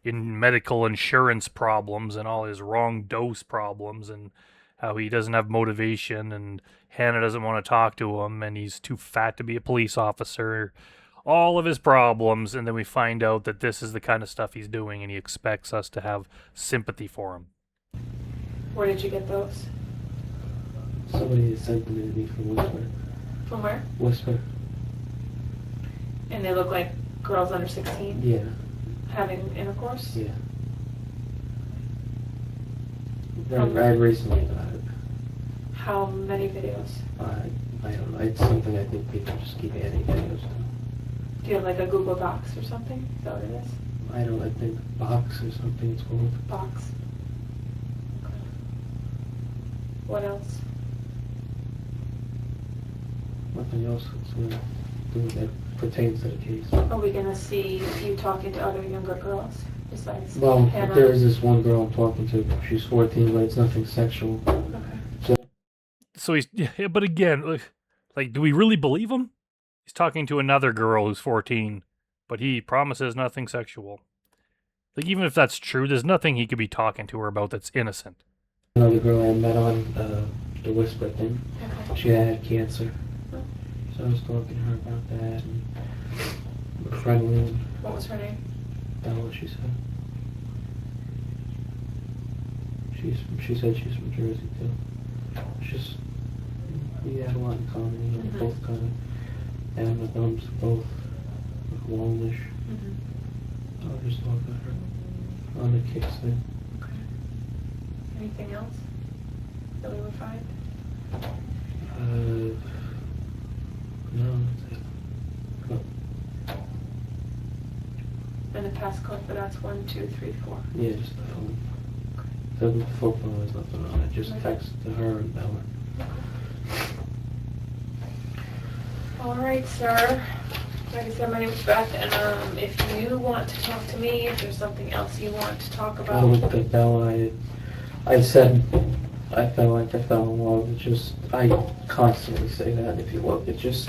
medical insurance problems and all his wrong dose problems and how he doesn't have motivation and Hannah doesn't want to talk to him and he's too fat to be a police officer. All of his problems, and then we find out that this is the kind of stuff he's doing and he expects us to have sympathy for him. Where did you get those? Somebody sent them to me from Whisper. From where? Whisper. And they look like girls under 16? Yeah. Having intercourse? Yeah. I recently got it. How many videos? I don't know. It's something I think people just keep adding videos to. Do you have like a Google Docs or something? Is that what it is? I think Box or something it's called. Box. Okay. What else? Nothing else that pertains to the case. Are we going to see you talking to other younger girls besides Well, Hannah? there is this one girl I'm talking to. She's 14, but it's nothing sexual. Okay. So he's, yeah, but again, like, do we really believe him? He's talking to another girl who's 14, but he promises nothing sexual. Like, even if that's true, there's nothing he could be talking to her about that's innocent. Another girl I met on the Whisper thing. Okay. She had cancer. So I was talking to her about that and we're friendly. And What was her name? Bella, she said. She said she's from Jersey too. We had a lot in common. You know, Mhm. both kind of and the thumbs both longish. Mm-hmm. I was just talking to her on the kicks thing. Okay. Anything else that we would find? No, that's it. No. And the passcode for that's 1, 2, 3, 4. Yeah, just the phone. Okay. The phone has nothing on it. Just text to her and Bella. All right, sir. Like I said, my name is Beth, and if you want to talk to me, if there's something else you want to talk about. With the Bella, I said I felt like I fell in love. It's just, I constantly say that. If you look, I just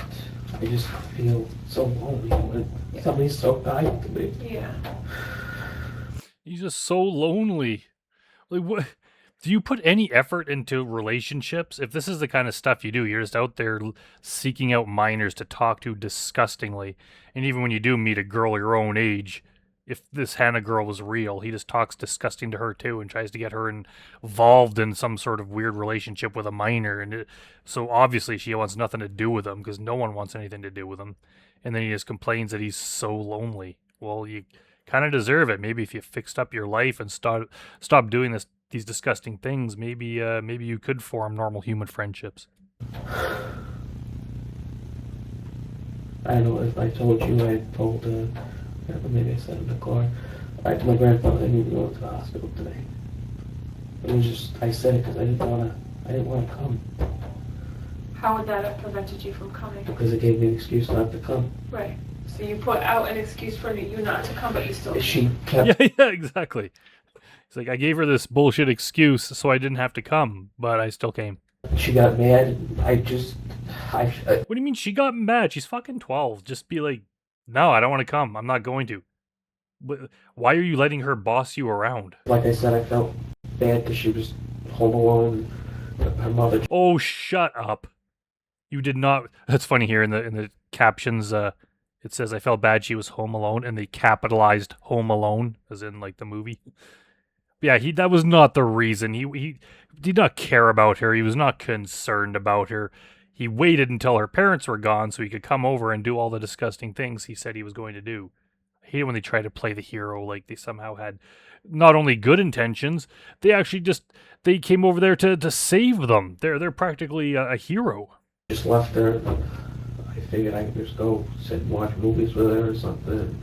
feel so lonely when somebody's so kind to me. Yeah. He's just so lonely. Like, what? Do you put any effort into relationships? If this is the kind of stuff you do, you're just out there seeking out minors to talk to disgustingly. And even when you do meet a girl your own age, if this Hannah girl was real, he just talks disgusting to her too and tries to get her involved in some sort of weird relationship with a minor. And so obviously she wants nothing to do with him because no one wants anything to do with him. And then he just complains that he's so lonely. Well, you kind of deserve it. Maybe if you fixed up your life and stop doing these disgusting things, maybe you could form normal human friendships. I don't know if I told you, I told, maybe I said in the car, my grandfather didn't even go to the hospital today. It was just, I said it because I didn't want to come. How would that have prevented you from coming? Because it gave me an excuse not to come. Right. So you put out an excuse for you not to come, but you still She kept, Yeah, exactly. It's like, I gave her this bullshit excuse so I didn't have to come, but I still came. she got mad. What do you mean she got mad? She's fucking 12. Just be like, no, I don't want to come. I'm not going to. Why are you letting her boss you around? Like I said, I felt bad because she was home alone. Her mother. Oh, shut up. You did not. That's funny here in the captions. It says, I felt bad she was home alone, and they capitalized home alone, as in like the movie. Yeah, that was not the reason. He did not care about her. He was not concerned about her. He waited until her parents were gone so he could come over and do all the disgusting things he said he was going to do. I hate it when they try to play the hero like they somehow had not only good intentions, they actually just they came over there to save them. They're practically a hero. Just left her. I figured I could just go sit and watch movies with her or something.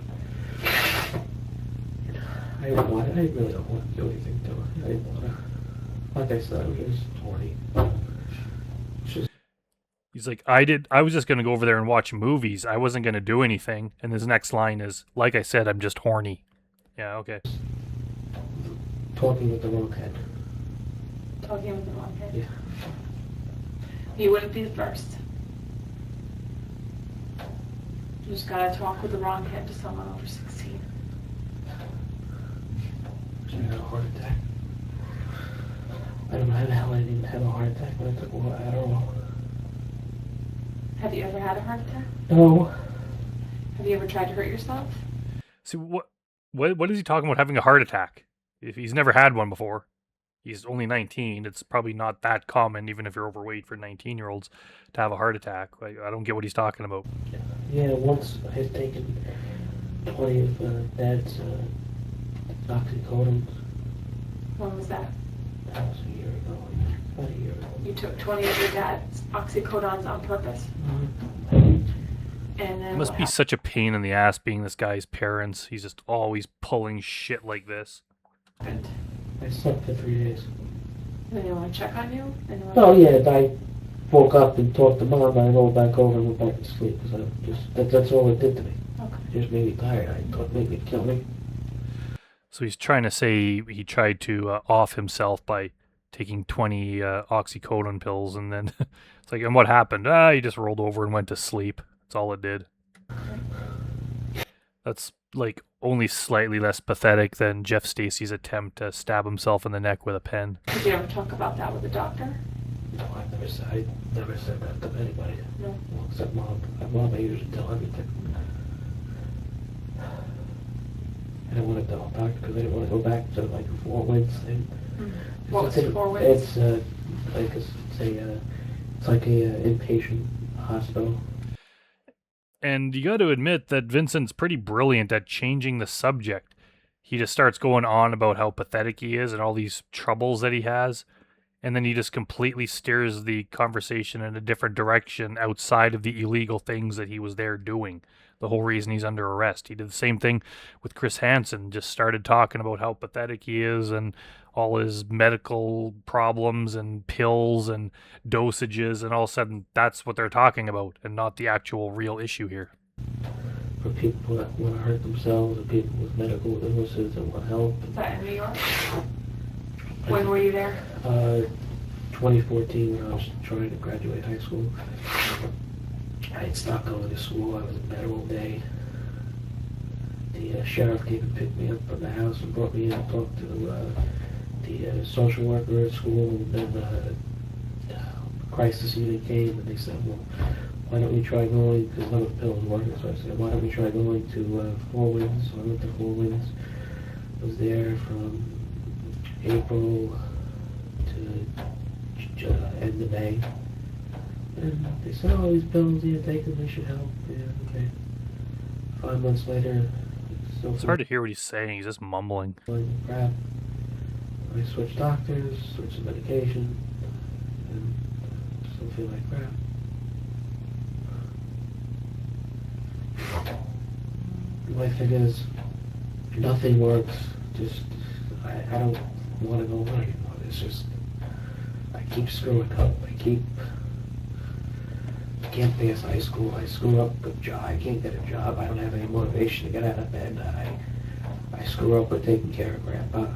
I really don't want to do anything to her. I didn't want to. Like I said, I was horny. Just He's like, I was just gonna go over there and watch movies. I wasn't gonna do anything. And his next line is, like I said, I'm just horny. Yeah, okay. talking with the wrong head. Talking with the wrong head. Yeah. You wouldn't be the first. You just gotta talk with the wrong head to someone over 16. I had a heart attack. I don't know how the hell I didn't even have a heart attack when I took Adderall. Have you ever had a heart attack? No. Have you ever tried to hurt yourself? See what is he talking about having a heart attack? If he's never had one before. He's only 19. It's probably not that common, even if you're overweight, for 19-year-olds to have a heart attack. Like, I don't get what he's talking about. Yeah, once I had taken 20 of Dad's oxycodone. When was that? That was a year ago. About a year ago. You took 20 of your dad's oxycodones on purpose. Mhm. And then It must what be happened? such a pain in the ass being this guy's parents. He's just always pulling shit like this. I slept for 3 days. And then they want to check on you? And they Oh wanna- yeah, I woke up and talked to Mom, and I rolled back over and went back to sleep. Because that's all it did to me. Okay. It just made me tired. I thought it made me kill me. So he's trying to say he tried to off himself by taking 20 oxycodone pills, and then it's like, and what happened? He just rolled over and went to sleep. That's all it did. That's like only slightly less pathetic than Jeff Stacy's attempt to stab himself in the neck with a pen. Did you ever talk about that with the doctor? No, I never said that to anybody. No. Well, except Mom. Mom, I usually tell everything. I didn't want to tell the doctor because I didn't want to go back to like a 4 winds thing. What was It's 4 winds? It's it's like a inpatient hospital. And you got to admit that Vincent's pretty brilliant at changing the subject. He just starts going on about how pathetic he is and all these troubles that he has, and then he just completely steers the conversation in a different direction outside of the illegal things that he was there doing. The whole reason he's under arrest. He did the same thing with Chris Hansen, just started talking about how pathetic he is and all his medical problems and pills and dosages, and all of a sudden that's what they're talking about and not the actual real issue here. For people that want to hurt themselves, and people with medical illnesses that want help. Is that in New York? When were you there? 2014, when I was trying to graduate high school. I had stopped going to school. I was in bed all day. The sheriff came and picked me up from the house and brought me in and talked to the social worker at school. And then crisis unit came and they said, well, why don't we try going, because none of the pills worked, so I said, why don't we try going to Four Winds? So I went to Four Winds. Was there from April to end of May. And they said, oh, these pills, yeah, take them, they should help. Yeah, okay. 5 months later, still It's hard to hear what he's saying. He's just mumbling. feeling crap. I switched doctors, switched the medication, and still feel like crap. My thing is, nothing works. Just, I don't want to go on anymore. It's just, I keep screwing up. I can't pass high school. I screw up with job. I can't get a job. I don't have any motivation to get out of bed. I screw up with taking care of Grandpa.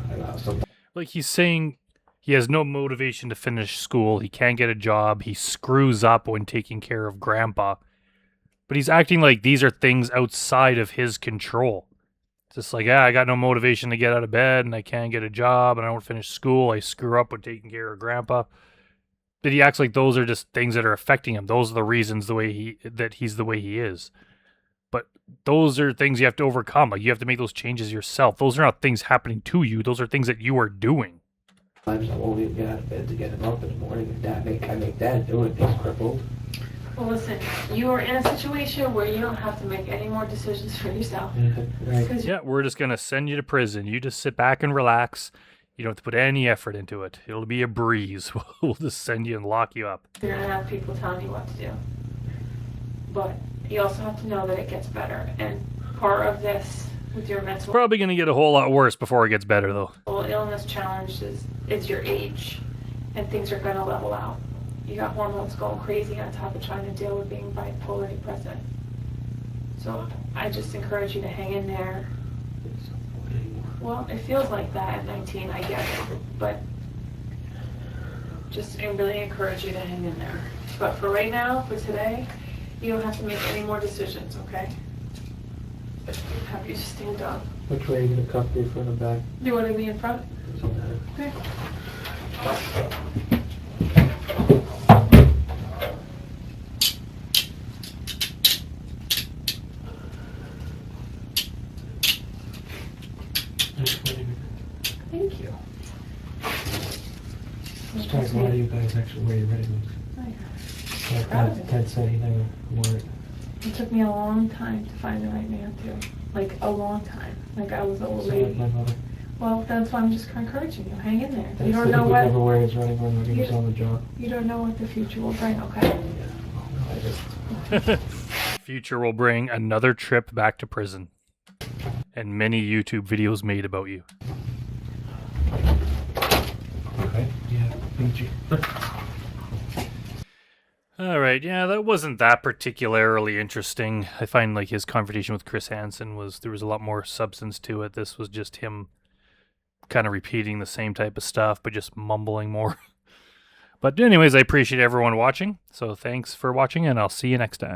Like, he's saying he has no motivation to finish school. He can't get a job. He screws up when taking care of Grandpa. But he's acting like these are things outside of his control. It's just like, I got no motivation to get out of bed, and I can't get a job, and I don't finish school. I screw up with taking care of Grandpa. But he acts like those are just things that are affecting him. Those are the reasons that he's the way he is. But those are things you have to overcome. Like, you have to make those changes yourself. Those are not things happening to you. Those are things that you are doing. Sometimes I won't even get out of bed to get him up in the morning, and I make Dad do it. He's crippled. Well, listen, you are in a situation where you don't have to make any more decisions for yourself. Right. 'Cause Yeah, we're just going to send you to prison. You just sit back and relax. You don't have to put any effort into it. It'll be a breeze. We'll just send you and lock you up. you're going to have people telling you what to do. But you also have to know that it gets better. And part of this with your mental Probably going to get a whole lot worse before it gets better, though. illness challenge is your age. And things are going to level out. You got hormones going crazy on top of trying to deal with being bipolar depressant. So I just encourage you to hang in there. Well, it feels like that at 19, I get it. But I really encourage you to hang in there. But for right now, for today, you don't have to make any more decisions, okay? Have you just stand up. Which way are you gonna cuff me front and back? Do you want to be in front? Sometimes. Okay. Thank you. Just talk about you guys actually where you're ready. Ted said he never wore it. It took me a long time to find the right man, too. Like, a long time. Like, I was an old So lady. like my mother. Well, that's why I'm just encouraging you. Hang in there. Ted You don't said know he would never what wear his running room when he was on the job. you don't know what the future will bring, okay? Yeah. I just... Future will bring another trip back to prison. And many YouTube videos made about you. Okay. Yeah. Thank you. All right, yeah, that wasn't that particularly interesting. I find like his conversation with Chris Hansen there was a lot more substance to it. This was just him kind of repeating the same type of stuff, but just mumbling more. But anyways, I appreciate everyone watching. So thanks for watching, and I'll see you next time.